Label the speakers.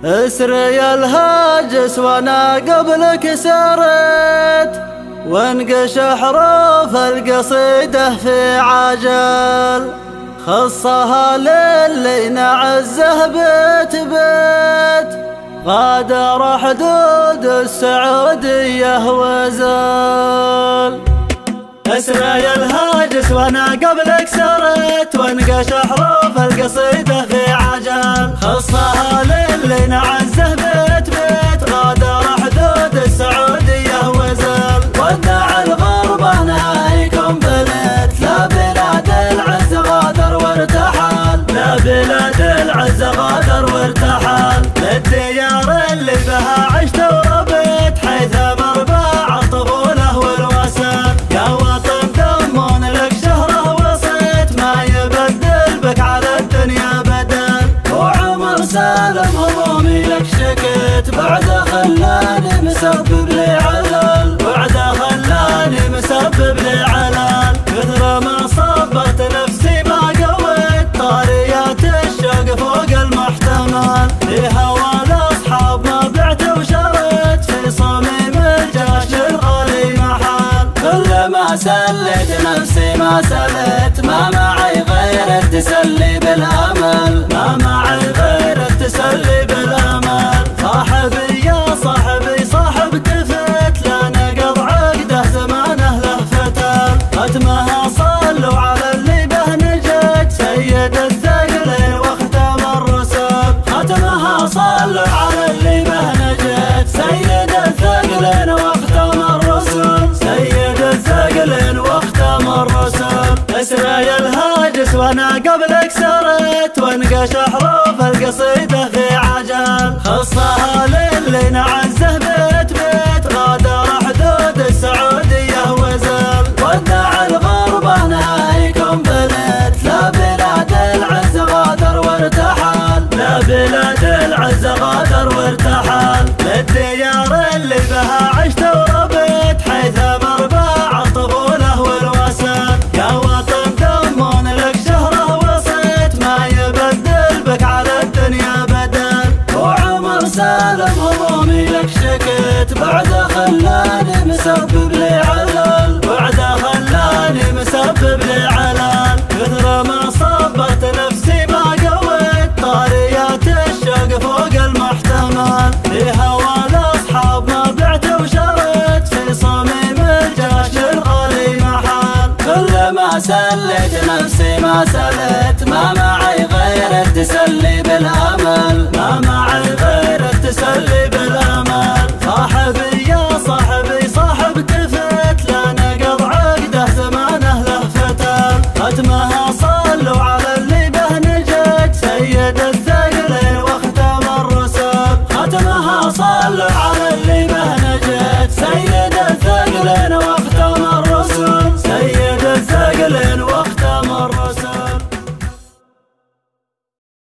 Speaker 1: اسري الهاجس وانا قبلك سرت، وانقش حروف القصيدة في عجل، خصها للي نعزه بيت بيت، غادر حدود السعودية وزال. اسري الهاجس وانا قبلك سرت، وانقش حروف القصيدة في عجل، خصها للي نعزه بيت بيت، غادر حدود السعودية وزال. ودع الغربة نهايكم بلد، لا بلاد العز غادر وارتحل، لا بلاد العز غادر وارتحل، للديار اللي بها عشت وربيت، حيث مربع الطفولة والوسل. يا وطن دمون لك شهره وصيت، ما يبدل بك على الدنيا بدل، وعمر سالم همومي لك شكيت، بعده خلاني مسبب لي علل، بعده خلاني مسبب لي علل. كثر ما صبرت نفسي ما قويت، طاريات الشوق فوق المحتمل، في هوى الاصحاب ما بعت وشريت، في صميم الجيش الغالي محل. كل ما سليت نفسي ما سليت، ما معي غير التسلي بالامل، ما معي غير التسلي بالامل. صاحبي يا صاحبي صاحب كفت، لا نقض عقده زمانه له فتل، ختمها صلوا على اللي به نجت، سيد الثقلين واختم الرسل، ختمها صلوا على اللي به نجت، سيد الثقلين واختم الرسل، سيد الثقلين واختم الرسل. اسري الهاجس وانا قبلك سرت، وانقش حروف القصيدة في عجل، خصها للي نعزه بيت بيت، غادر حدود السعودية وزال. ودع الغربة نهايكم بلد، لا بلاد العز غادر وارتحل، لا بلاد العز غادر وارتحل، للديار اللي بها عشت وربيت، حيث مربع الطفولة والوسل. يا وطن دمون لك شهره وصيت، ما يبدل بك على الدنيا بدل، وعمر سالم همومي لك شكيت، بعده خلاني مسبب لي علل، بعده خلاني مسبب لي علل. كثر ما صبرت نفسي ما قويت، طاريات الشوق فوق المحتمل، في هوى الاصحاب ما بعت وشريت، في صميم الجيش الغالي محل. كل ما سليت نفسي ما سليت، ما معي غير التسلي بالامل.